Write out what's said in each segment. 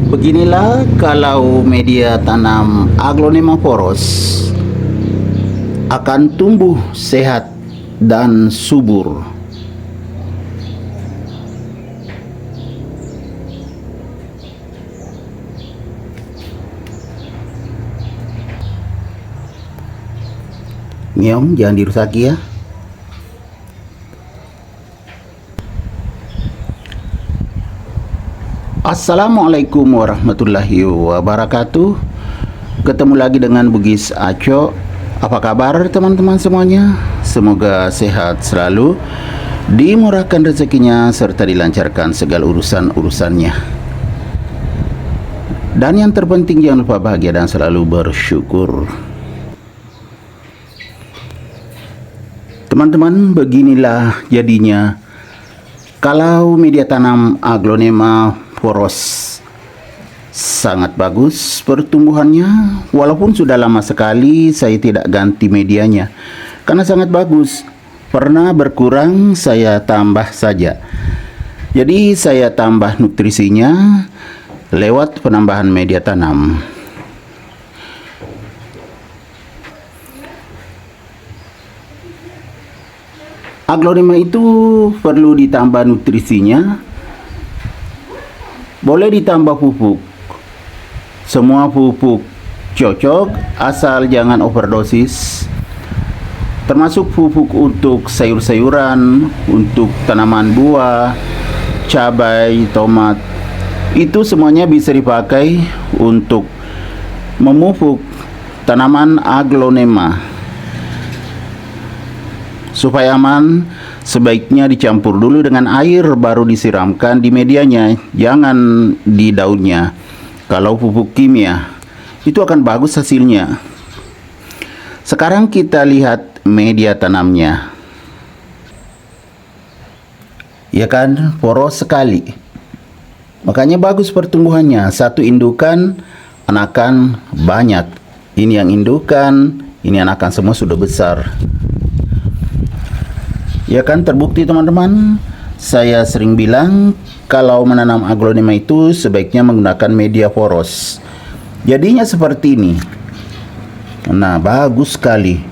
Beginilah kalau media tanam Aglonema poros akan tumbuh sehat dan subur. Ngeong, jangan dirusaki ya. Assalamualaikum warahmatullahi wabarakatuh. Ketemu lagi dengan Bugis Aco. Apa kabar teman-teman semuanya? Semoga sehat selalu, dimurahkan rezekinya, serta dilancarkan segala urusan-urusannya. Dan yang terpenting jangan lupa bahagia dan selalu bersyukur. Teman-teman, beginilah jadinya kalau media tanam Aglonema poros sangat bagus pertumbuhannya. Walaupun sudah lama sekali saya tidak ganti medianya karena sangat bagus. Pernah berkurang, saya tambah saja. Jadi saya tambah nutrisinya lewat penambahan media tanam. Aglonema itu perlu ditambah nutrisinya. Boleh ditambah pupuk. Semua pupuk cocok asal jangan overdosis. Termasuk pupuk untuk sayur-sayuran, untuk tanaman buah, cabai, tomat. Itu semuanya bisa dipakai untuk memupuk tanaman Aglonema. Supaya aman, sebaiknya dicampur dulu dengan air baru disiramkan di medianya, jangan di daunnya. Kalau pupuk kimia, itu akan bagus hasilnya. Sekarang kita lihat media tanamnya. Ya kan, poros sekali. Makanya bagus pertumbuhannya. Satu indukan, anakan banyak. Ini yang indukan, ini anakan semua sudah besar. Ya kan, terbukti teman-teman. Saya sering bilang kalau menanam Aglonema itu sebaiknya menggunakan media poros. Jadinya seperti ini. Nah, bagus sekali.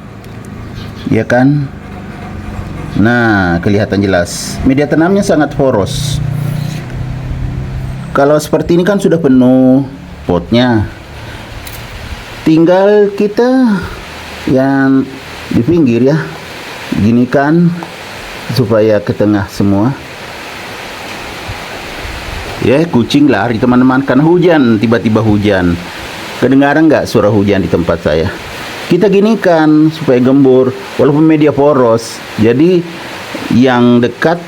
Ya kan? Nah, kelihatan jelas. Media tanamnya sangat poros. Kalau seperti ini kan sudah penuh potnya. Tinggal kita yang di pinggir ya. Gini kan, supaya ke tengah semua. Ya, kucing lari teman-teman karena hujan, tiba-tiba hujan. Kedengaran nggak suara hujan di tempat saya? Kita ginikan supaya gembur, walaupun media poros. Jadi yang dekat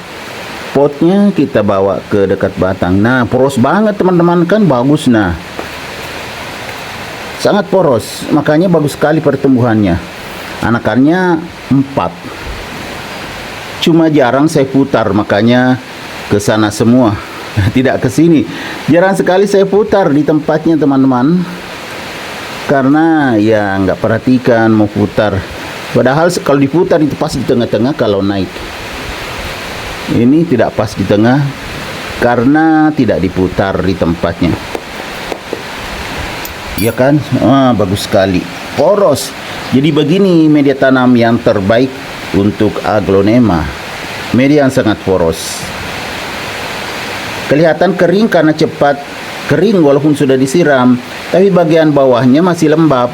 potnya kita bawa ke dekat batang. Nah, poros banget teman-teman, kan bagus. Nah, sangat poros, makanya bagus sekali pertumbuhannya. Anakannya 4. Cuma jarang saya putar, makanya ke sana semua, tidak ke sini. Jarang sekali saya putar di tempatnya teman-teman, karena ya nggak perhatikan mau putar. Padahal kalau diputar itu pas di tengah-tengah kalau naik. Ini tidak pas di tengah karena tidak diputar di tempatnya. Ya kan, bagus sekali, poros. Jadi begini media tanam yang terbaik untuk Aglonema, media yang sangat poros. Kelihatan kering karena cepat kering walaupun sudah disiram, tapi bagian bawahnya masih lembab.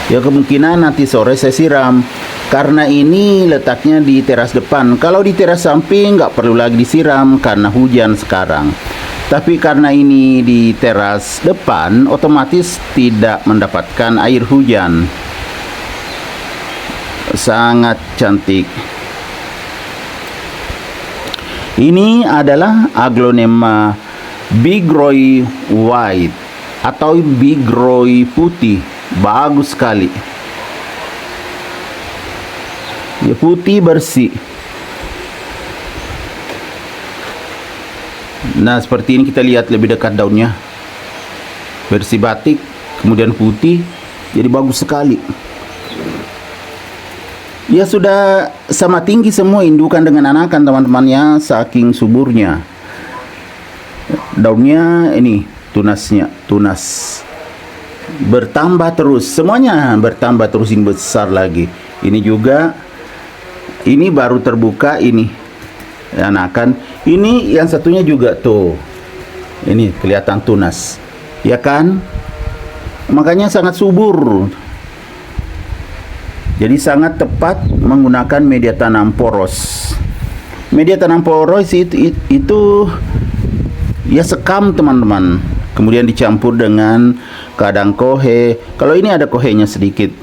Ya, kemungkinan nanti sore saya siram. Karena ini letaknya di teras depan. Kalau di teras samping nggak perlu lagi disiram karena hujan sekarang. Tapi karena ini di teras depan, otomatis tidak mendapatkan air hujan. Sangat cantik. Ini adalah Aglonema Bigroy White atau Bigroy putih. Bagus sekali. Ya, putih bersih. Nah, seperti ini kita lihat lebih dekat daunnya. Versi batik, kemudian putih. Jadi bagus sekali. Ya, sudah sama tinggi semua indukan dengan anakan teman-temannya, saking suburnya. Daunnya ini tunas bertambah terus, semuanya bertambah terus, ini besar lagi. Ini juga, ini baru terbuka ini, anakan. Ini yang satunya juga tuh, ini kelihatan tunas, ya kan? Makanya sangat subur. Jadi sangat tepat menggunakan media tanam poros. Media tanam poros itu ya sekam teman-teman. Kemudian dicampur dengan kadang kohe. Kalau ini ada kohenya sedikit.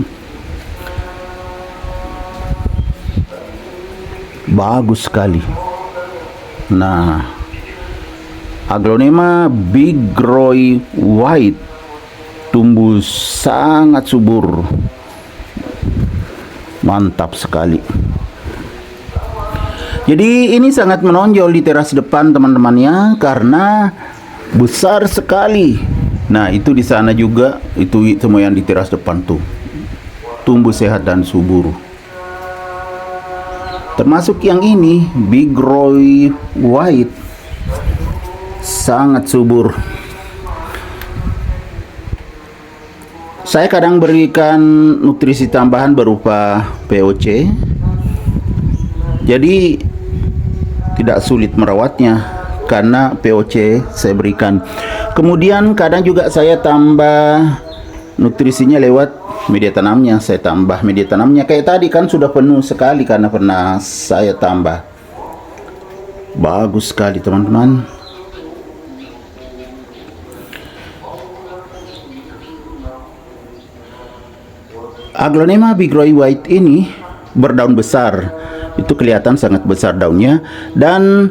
Bagus sekali. Nah, Aglonema bigroy white tumbuh sangat subur. Mantap sekali. Jadi ini sangat menonjol di teras depan teman-temannya karena besar sekali. Nah, itu di sana juga, itu semua yang di teras depan tuh tumbuh sehat dan subur. Termasuk yang ini bigroy white sangat subur. Saya kadang berikan nutrisi tambahan berupa POC. Jadi tidak sulit merawatnya karena POC saya berikan. Kemudian kadang juga saya tambah nutrisinya lewat media tanamnya. Saya tambah media tanamnya, kayak tadi kan sudah penuh sekali karena pernah saya tambah. Bagus sekali teman-teman. Aglonema bigroy white ini berdaun besar. Itu kelihatan sangat besar daunnya, dan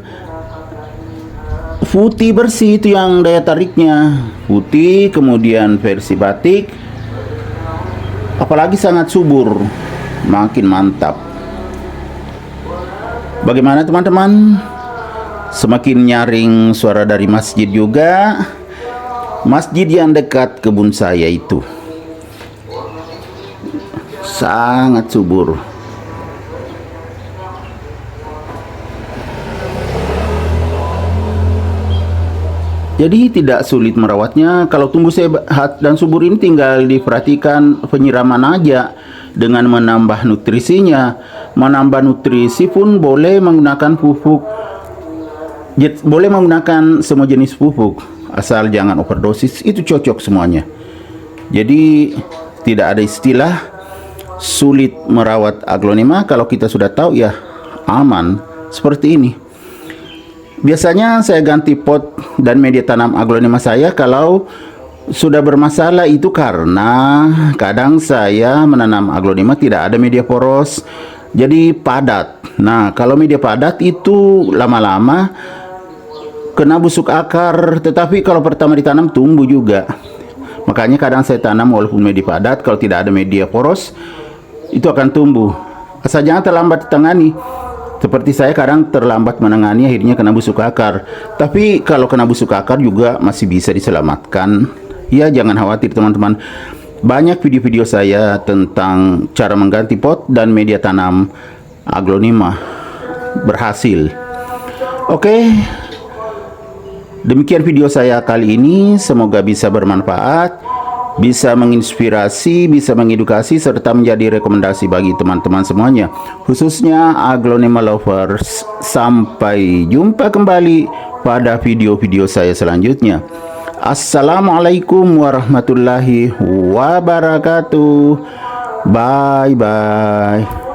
putih bersih itu yang daya tariknya. Putih, kemudian versi batik, apalagi sangat subur, makin mantap. Bagaimana teman-teman? Semakin nyaring suara dari masjid juga. Masjid yang dekat kebun saya itu sangat subur. Jadi tidak sulit merawatnya. Kalau tumbuh sehat dan subur ini tinggal diperhatikan penyiraman aja dengan menambah nutrisinya. Menambah nutrisi pun boleh menggunakan pupuk. Boleh menggunakan semua jenis pupuk, asal jangan overdosis, itu cocok semuanya. Jadi tidak ada istilah sulit merawat aglonema. Kalau kita sudah tahu ya aman seperti ini. Biasanya saya ganti pot dan media tanam aglonema saya kalau sudah bermasalah, itu karena kadang saya menanam aglonema tidak ada media poros, jadi padat. Nah, kalau media padat itu lama-lama kena busuk akar, tetapi kalau pertama ditanam tumbuh juga. Makanya kadang saya tanam walaupun media padat, kalau tidak ada media poros itu akan tumbuh. Asal jangan terlambat ditangani. Seperti saya kadang terlambat menangani, akhirnya kena busuk akar. Tapi kalau kena busuk akar juga masih bisa diselamatkan. Ya, jangan khawatir teman-teman. Banyak video-video saya tentang cara mengganti pot dan media tanam aglonema berhasil. Oke. Demikian video saya kali ini, semoga bisa bermanfaat, bisa menginspirasi, bisa mengedukasi, serta menjadi rekomendasi bagi teman-teman semuanya, khususnya aglonema lovers. Sampai jumpa kembali pada video-video saya selanjutnya. Assalamualaikum warahmatullahi wabarakatuh. Bye bye.